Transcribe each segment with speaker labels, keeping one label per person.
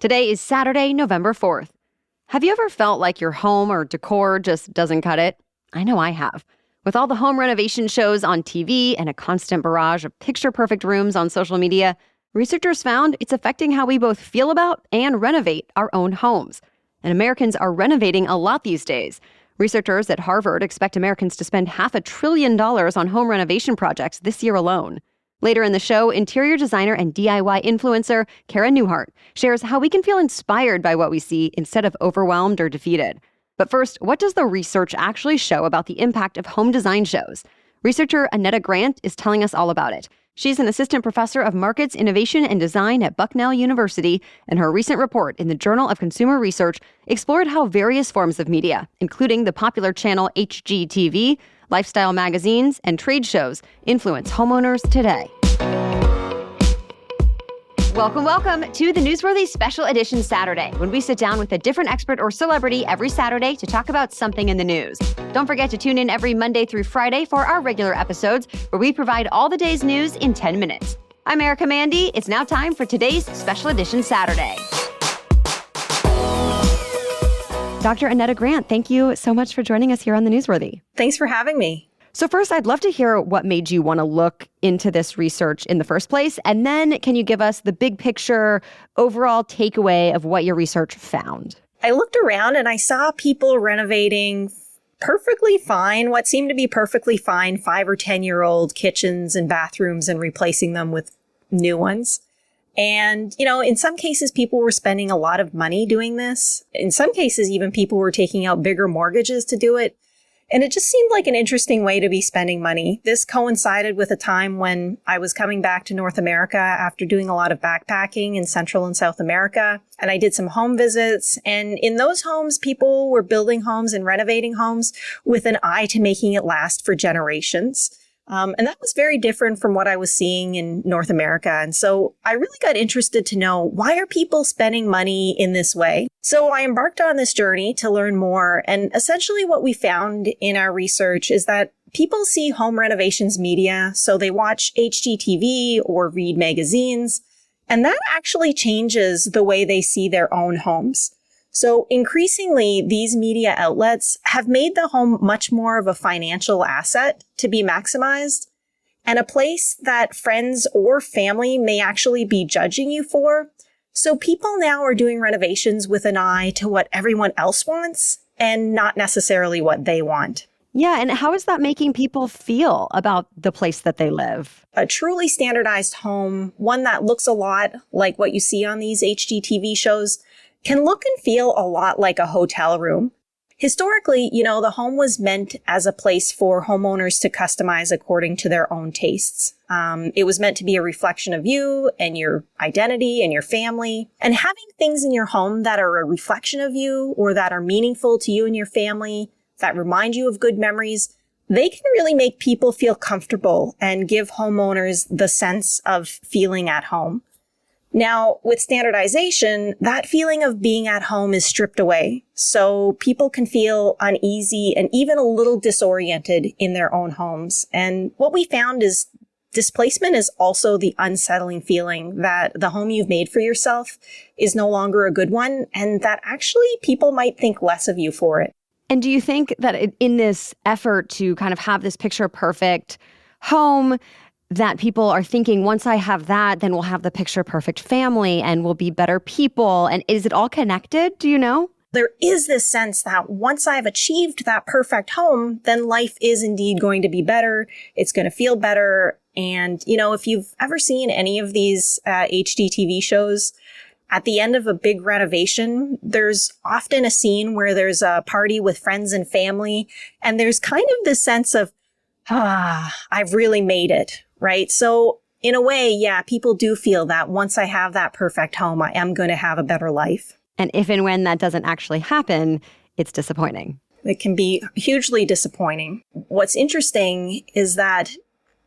Speaker 1: Today is Saturday, November 4th. Have you ever felt like your home or decor just doesn't cut it? I know I have. With all the home renovation shows on TV and a constant barrage of picture-perfect rooms on social media, researchers found it's affecting how we both feel about and renovate our own homes. And Americans are renovating a lot these days. Researchers at Harvard expect Americans to spend $500 billion on home renovation projects this year alone. Later in the show, interior designer and DIY influencer Cara Newhart shares how we can feel inspired by what we see instead of overwhelmed or defeated. But first, what does the research actually show about the impact of home design shows? Researcher Annetta Grant is telling us all about it. She's an assistant professor of markets, innovation, and design at Bucknell University, and her recent report in the Journal of Consumer Research explored how various forms of media, including the popular channel HGTV, lifestyle magazines, and trade shows, influence homeowners today. Welcome to the Newsworthy Special Edition Saturday, when we sit down with a different expert or celebrity every Saturday to talk about something in the news. Don't forget to tune in every Monday through Friday for our regular episodes, where we provide all the day's news in 10 minutes. I'm Erica Mandy. It's now time for today's Special Edition Saturday. Dr. Annetta Grant, thank you so much for joining us here on the Newsworthy.
Speaker 2: Thanks for having me.
Speaker 1: So first, I'd love to hear what made you want to look into this research in the first place. And then can you give us the big picture, overall takeaway of what your research found?
Speaker 2: I looked around and I saw people renovating perfectly fine, what seemed to be perfectly fine 5 or 10-year-old kitchens and bathrooms and replacing them with new ones. And, in some cases, people were spending a lot of money doing this. In some cases, even people were taking out bigger mortgages to do it. And it just seemed like an interesting way to be spending money. This coincided with a time when I was coming back to North America after doing a lot of backpacking in Central and South America. And I did some home visits. And in those homes, people were building homes and renovating homes with an eye to making it last for generations. And that was very different from what I was seeing in North America. And so I really got interested to know, why are people spending money in this way? So I embarked on this journey to learn more. And essentially what we found in our research is that people see home renovations media. So they watch HGTV or read magazines. And that actually changes the way they see their own homes. So increasingly, these media outlets have made the home much more of a financial asset to be maximized, and a place that friends or family may actually be judging you for. So people now are doing renovations with an eye to what everyone else wants and not necessarily what they want.
Speaker 1: Yeah, and how is that making people feel about the place that they live?
Speaker 2: A truly standardized home, one that looks a lot like what you see on these HGTV shows, can look and feel a lot like a hotel room. Historically, the home was meant as a place for homeowners to customize according to their own tastes. It was meant to be a reflection of you and your identity and your family. And having things in your home that are a reflection of you or that are meaningful to you and your family, that remind you of good memories, they can really make people feel comfortable and give homeowners the sense of feeling at home. Now, with standardization, that feeling of being at home is stripped away, so people can feel uneasy and even a little disoriented in their own homes. And what we found is displacement is also the unsettling feeling that the home you've made for yourself is no longer a good one, and that actually people might think less of you for it.
Speaker 1: And do you think that in this effort to kind of have this picture perfect home, that people are thinking, once I have that, then we'll have the picture perfect family and we'll be better people? And is it all connected? Do you know?
Speaker 2: There is this sense that once I've achieved that perfect home, then life is indeed going to be better. It's going to feel better. And, if you've ever seen any of these HGTV shows, at the end of a big renovation, there's often a scene where there's a party with friends and family. And there's kind of this sense of, I've really made it. Right? So in a way, yeah, people do feel that once I have that perfect home, I am going to have a better life.
Speaker 1: And if and when that doesn't actually happen, it's disappointing.
Speaker 2: It can be hugely disappointing. What's interesting is that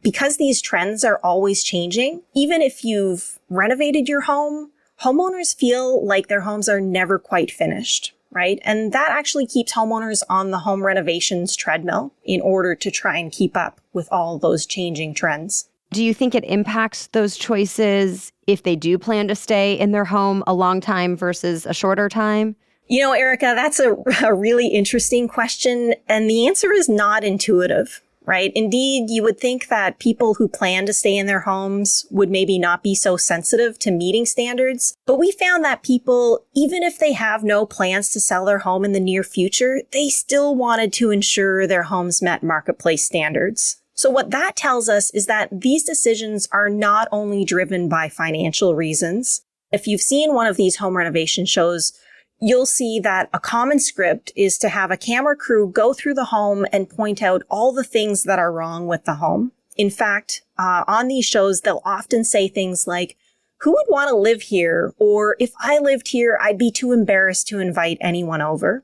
Speaker 2: because these trends are always changing, even if you've renovated your home, homeowners feel like their homes are never quite finished. Right? And that actually keeps homeowners on the home renovations treadmill in order to try and keep up with all those changing trends.
Speaker 1: Do you think it impacts those choices if they do plan to stay in their home a long time versus a shorter time?
Speaker 2: You know, Erica, that's a really interesting question. And the answer is not intuitive, right? Indeed, you would think that people who plan to stay in their homes would maybe not be so sensitive to meeting standards. But we found that people, even if they have no plans to sell their home in the near future, they still wanted to ensure their homes met marketplace standards. So what that tells us is that these decisions are not only driven by financial reasons. If you've seen one of these home renovation shows, you'll see that a common script is to have a camera crew go through the home and point out all the things that are wrong with the home. In fact, on these shows, they'll often say things like, "Who would want to live here?" Or, "If I lived here, I'd be too embarrassed to invite anyone over."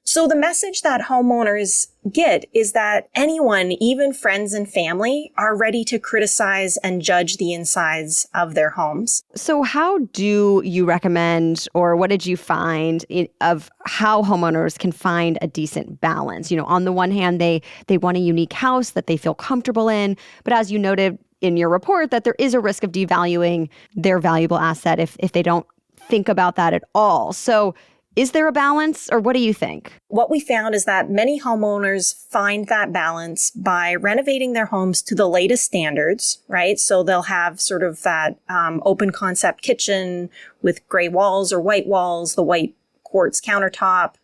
Speaker 2: So the message that homeowners get is that anyone, even friends and family, are ready to criticize and judge the insides of their homes.
Speaker 1: So how do you recommend, or what did you find of how homeowners can find a decent balance? You know, on the one hand, they want a unique house that they feel comfortable in. But as you noted in your report, that there is a risk of devaluing their valuable asset if they don't think about that at all. So is there a balance, or what do you think?
Speaker 2: What we found is that many homeowners find that balance by renovating their homes to the latest standards, right? So they'll have sort of that open concept kitchen with gray walls or white walls, the white quartz countertop,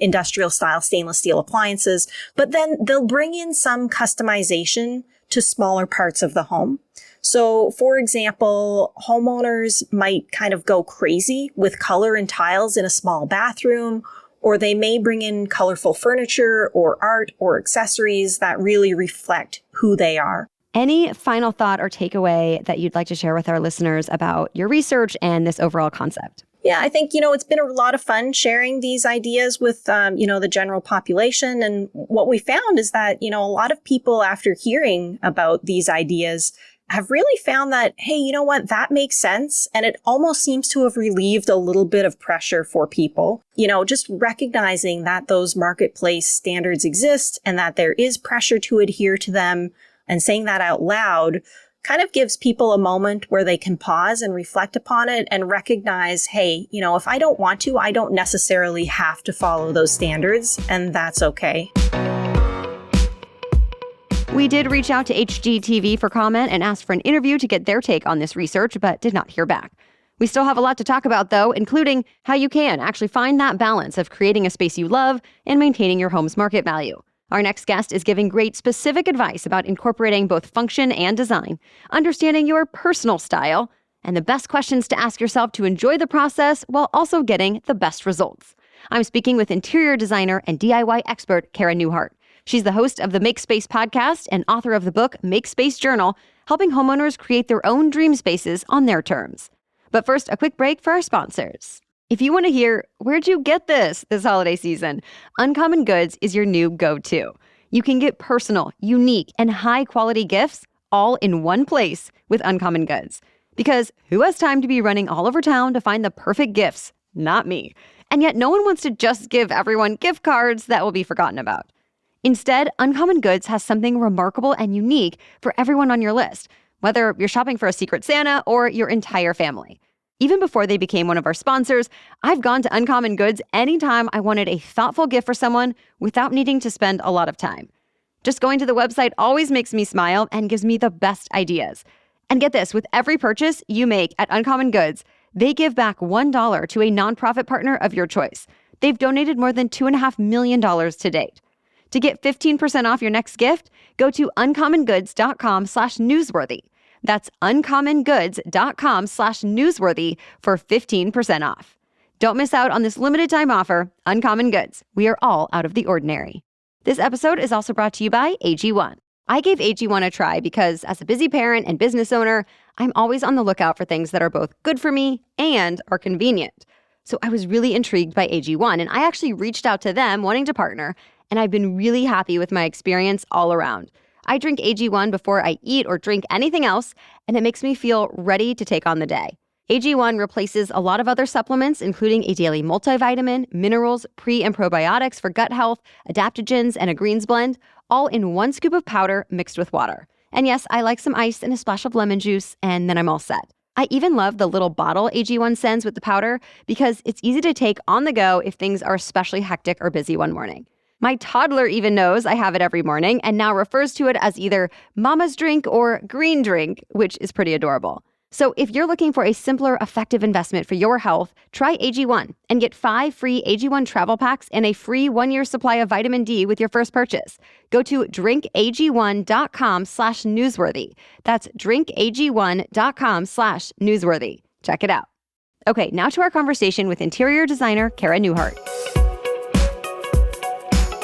Speaker 2: industrial style stainless steel appliances, but then they'll bring in some customization to smaller parts of the home. So, for example, homeowners might kind of go crazy with color and tiles in a small bathroom, or they may bring in colorful furniture or art or accessories that really reflect who they are.
Speaker 1: Any final thought or takeaway that you'd like to share with our listeners about your research and this overall concept?
Speaker 2: Yeah, I think, it's been a lot of fun sharing these ideas with, the general population. And what we found is that, a lot of people, after hearing about these ideas, have really found that, hey, you know what, that makes sense. And it almost seems to have relieved a little bit of pressure for people, just recognizing that those marketplace standards exist and that there is pressure to adhere to them, and saying that out loud kind of gives people a moment where they can pause and reflect upon it and recognize, hey, if I don't want to, I don't necessarily have to follow those standards, and that's okay.
Speaker 1: We did reach out to HGTV for comment and asked for an interview to get their take on this research, but did not hear back. We still have a lot to talk about, though, including how you can actually find that balance of creating a space you love and maintaining your home's market value. Our next guest is giving great specific advice about incorporating both function and design, understanding your personal style, and the best questions to ask yourself to enjoy the process while also getting the best results. I'm speaking with interior designer and DIY expert Cara Newhart. She's the host of the Make Space podcast and author of the book Make Space Journal, helping homeowners create their own dream spaces on their terms. But first, a quick break for our sponsors. If you want to hear, where'd you get this holiday season? Uncommon Goods is your new go-to. You can get personal, unique, and high-quality gifts all in one place with Uncommon Goods. Because who has time to be running all over town to find the perfect gifts? Not me. And yet no one wants to just give everyone gift cards that will be forgotten about. Instead, Uncommon Goods has something remarkable and unique for everyone on your list, whether you're shopping for a Secret Santa or your entire family. Even before they became one of our sponsors, I've gone to Uncommon Goods anytime I wanted a thoughtful gift for someone without needing to spend a lot of time. Just going to the website always makes me smile and gives me the best ideas. And get this, with every purchase you make at Uncommon Goods, they give back $1 to a nonprofit partner of your choice. They've donated more than $2.5 million to date. To get 15% off your next gift, go to uncommongoods.com/newsworthy. That's uncommongoods.com/newsworthy for 15% off. Don't miss out on this limited time offer. Uncommon Goods. We are all out of the ordinary. This episode is also brought to you by AG1. I gave AG1 a try because as a busy parent and business owner, I'm always on the lookout for things that are both good for me and are convenient. So I was really intrigued by AG1, and I actually reached out to them wanting to partner, and I've been really happy with my experience all around. I drink AG1 before I eat or drink anything else, and it makes me feel ready to take on the day. AG1 replaces a lot of other supplements, including a daily multivitamin, minerals, pre- and probiotics for gut health, adaptogens, and a greens blend, all in one scoop of powder mixed with water. And yes, I like some ice and a splash of lemon juice, and then I'm all set. I even love the little bottle AG1 sends with the powder because it's easy to take on the go if things are especially hectic or busy one morning. My toddler even knows I have it every morning and now refers to it as either mama's drink or green drink, which is pretty adorable. So if you're looking for a simpler, effective investment for your health, try AG1 and get 5 free AG1 travel packs and a free 1-year supply of vitamin D with your first purchase. Go to drinkag1.com/newsworthy. That's drinkag1.com/newsworthy. Check it out. Okay, now to our conversation with interior designer Cara Newhart.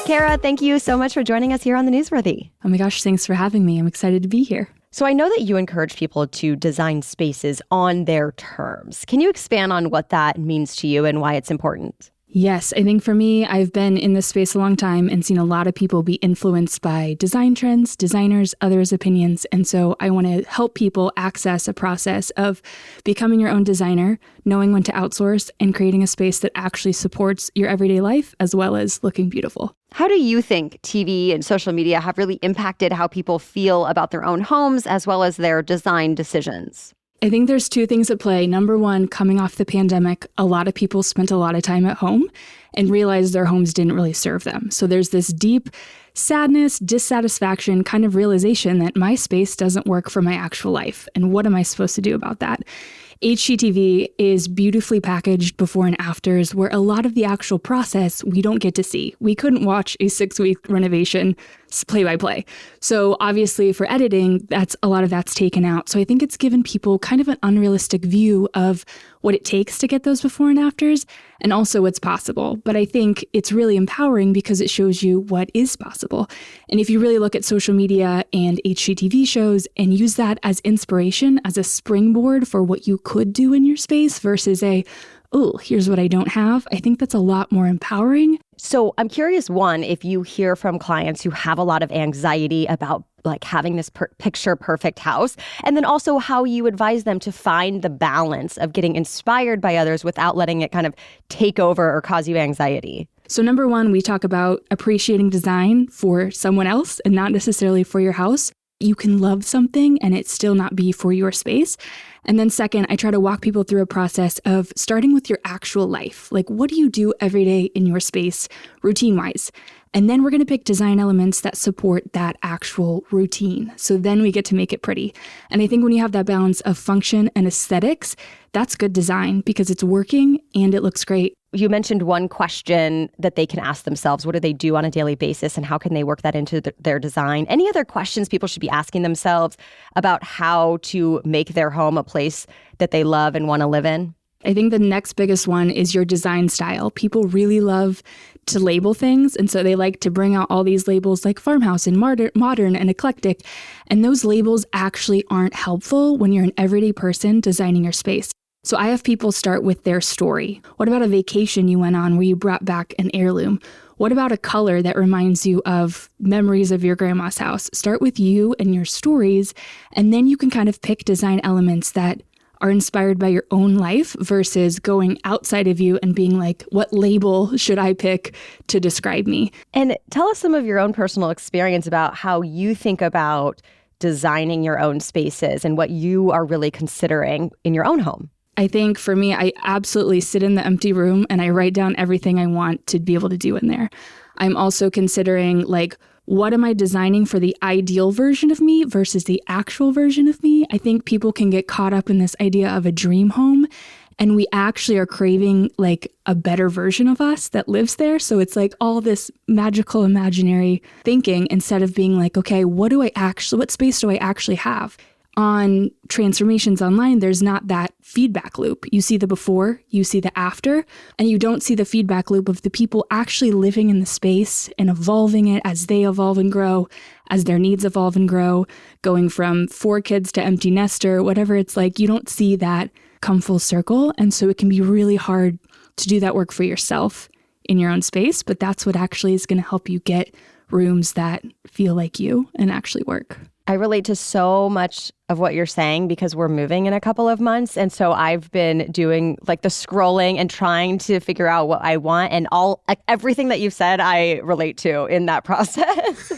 Speaker 1: Cara, thank you so much for joining us here on the Newsworthy.
Speaker 3: Oh my gosh, thanks for having me. I'm excited to be here.
Speaker 1: So I know that you encourage people to design spaces on their terms. Can you expand on what that means to you and why it's important?
Speaker 3: Yes, I think for me, I've been in this space a long time and seen a lot of people be influenced by design trends, designers, others' opinions. And so I want to help people access a process of becoming your own designer, knowing when to outsource, and creating a space that actually supports your everyday life as well as looking beautiful.
Speaker 1: How do you think TV and social media have really impacted how people feel about their own homes as well as their design decisions?
Speaker 3: I think there's 2 things at play. Number one, coming off the pandemic, a lot of people spent a lot of time at home and realized their homes didn't really serve them. So there's this deep sadness, dissatisfaction, kind of realization that my space doesn't work for my actual life. And what am I supposed to do about that? HGTV is beautifully packaged before and afters where a lot of the actual process we don't get to see. We couldn't watch a 6-week renovation play-by-play. So obviously for editing, a lot of that's taken out. So I think it's given people kind of an unrealistic view of what it takes to get those before and afters and also what's possible. But I think it's really empowering because it shows you what is possible. And if you really look at social media and HGTV shows and use that as inspiration, as a springboard for what you could do in your space versus here's what I don't have, I think that's a lot more empowering.
Speaker 1: So I'm curious, one, if you hear from clients who have a lot of anxiety about like having this picture perfect house, and then also how you advise them to find the balance of getting inspired by others without letting it kind of take over or cause you anxiety.
Speaker 3: So number one, we talk about appreciating design for someone else and not necessarily for your house. You can love something and it still not be for your space. And then second, I try to walk people through a process of starting with your actual life. Like, what do you do every day in your space, routine-wise? And then we're going to pick design elements that support that actual routine. So then we get to make it pretty. And I think when you have that balance of function and aesthetics, that's good design because it's working and it looks great.
Speaker 1: You mentioned one question that they can ask themselves. What do they do on a daily basis and how can they work that into their design? Any other questions people should be asking themselves about how to make their home a place that they love and want to live in?
Speaker 3: I think the next biggest one is your design style. People really love to label things, and so they like to bring out all these labels like farmhouse and modern and eclectic, and those labels actually aren't helpful when you're an everyday person designing your space. So I have people start with their story. What about a vacation you went on where you brought back an heirloom? What about a color that reminds you of memories of your grandma's house? Start with you and your stories, and then you can kind of pick design elements that are inspired by your own life versus going outside of you and being like, what label should I pick to describe me?
Speaker 1: And tell us some of your own personal experience about how you think about designing your own spaces and what you are really considering in your own home.
Speaker 3: I think for me, I absolutely sit in the empty room and I write down everything I want to be able to do in there. I'm also considering like, what am I designing for the ideal version of me versus the actual version of me? I think people can get caught up in this idea of a dream home, and we actually are craving like a better version of us that lives there. So it's like all this magical imaginary thinking instead of being like, okay, what space do I actually have? On transformations online, there's not that feedback loop. You see the before, you see the after, and you don't see the feedback loop of the people actually living in the space and evolving it as they evolve and grow, as their needs evolve and grow, going from 4 kids to empty nester, whatever it's like. You don't see that come full circle. And so it can be really hard to do that work for yourself in your own space, but that's what actually is going to help you get rooms that feel like you and actually work.
Speaker 1: I relate to so much of what you're saying because we're moving in a couple of months. And so I've been doing like the scrolling and trying to figure out what I want. And everything that you've said, I relate to in that process.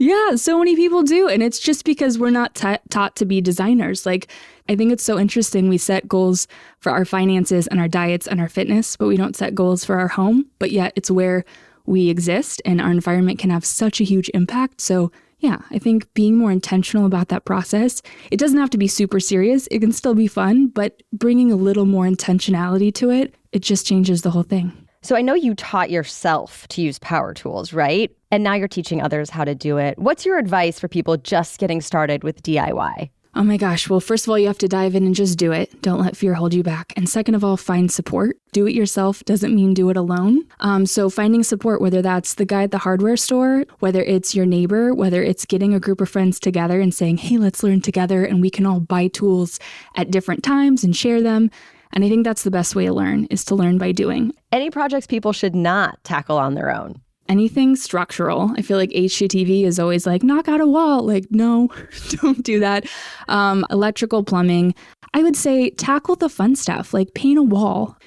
Speaker 3: Yeah, so many people do. And it's just because we're not taught to be designers. Like, I think it's so interesting. We set goals for our finances and our diets and our fitness, but we don't set goals for our home. But yet it's where we exist and our environment can have such a huge impact. So yeah, I think being more intentional about that process, it doesn't have to be super serious. It can still be fun, but bringing a little more intentionality to it, it just changes the whole thing.
Speaker 1: So I know you taught yourself to use power tools, right? And now you're teaching others how to do it. What's your advice for people just getting started with DIY?
Speaker 3: Oh my gosh. Well, first of all, you have to dive in and just do it. Don't let fear hold you back. And second of all, find support. Do it yourself doesn't mean do it alone. So finding support, whether that's the guy at the hardware store, whether it's your neighbor, whether it's getting a group of friends together and saying, hey, let's learn together and we can all buy tools at different times and share them. And I think that's the best way to learn, is to learn by doing.
Speaker 1: Any projects people should not tackle on their own?
Speaker 3: Anything structural. I feel like HGTV is always like, knock out a wall. Like, no, don't do that. Electrical, plumbing. I would say tackle the fun stuff, like paint a wall,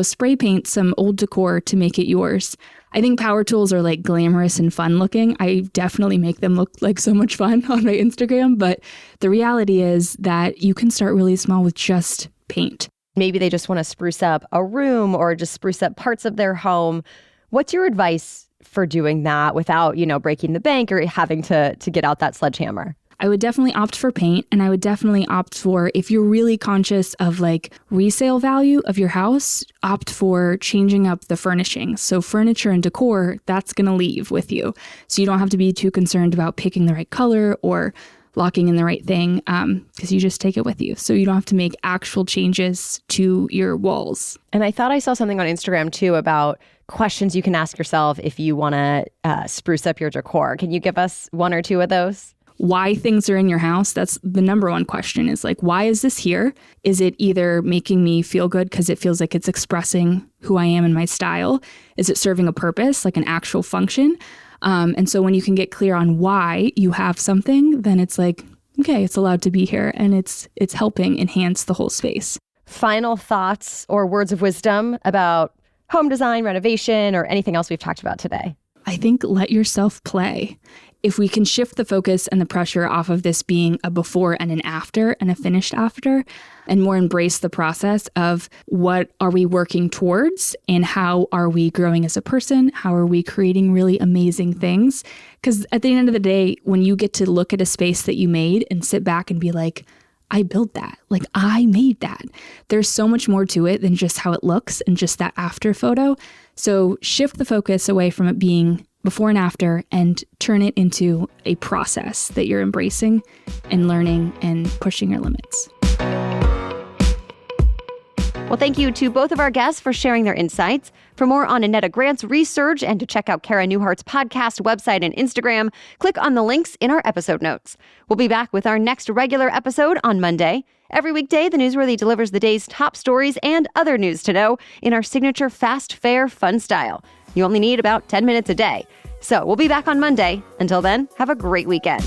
Speaker 3: spray paint some old decor to make it yours. I think power tools are like glamorous and fun looking. I definitely make them look like so much fun on my Instagram. But the reality is that you can start really small with just paint.
Speaker 1: Maybe they just want to spruce up a room or just spruce up parts of their home. What's your advice for doing that without, breaking the bank or having to get out that sledgehammer?
Speaker 3: I would definitely opt for paint, and I would definitely opt for, if you're really conscious of like resale value of your house, opt for changing up the furnishings. So furniture and decor, that's going to leave with you. So you don't have to be too concerned about picking the right color or locking in the right thing, because you just take it with you. So you don't have to make actual changes to your walls.
Speaker 1: And I thought I saw something on Instagram too about questions you can ask yourself if you want to spruce up your decor. Can you give us one or two of those?
Speaker 3: Why things are in your house. That's the number one question, is like, why is this here? Is it either making me feel good because it feels like it's expressing who I am and my style? Is it serving a purpose, like an actual function? And so when you can get clear on why you have something, then it's like, okay, it's allowed to be here and it's helping enhance the whole space.
Speaker 1: Final thoughts or words of wisdom about home design, renovation, or anything else we've talked about today?
Speaker 3: I think let yourself play. If we can shift the focus and the pressure off of this being a before and an after and a finished after, and more embrace the process of what are we working towards and how are we growing as a person? How are we creating really amazing things? Because at the end of the day, when you get to look at a space that you made and sit back and be like, I built that, like I made that. There's so much more to it than just how it looks and just that after photo. So shift the focus away from it being before and after and turn it into a process that you're embracing and learning and pushing your limits.
Speaker 1: Well, thank you to both of our guests for sharing their insights. For more on Annetta Grant's research and to check out Cara Newhart's podcast, website, and Instagram, click on the links in our episode notes. We'll be back with our next regular episode on Monday. Every weekday, The Newsworthy delivers the day's top stories and other news to know in our signature fast, fair, fun style. You only need about 10 minutes a day. So we'll be back on Monday. Until then, have a great weekend.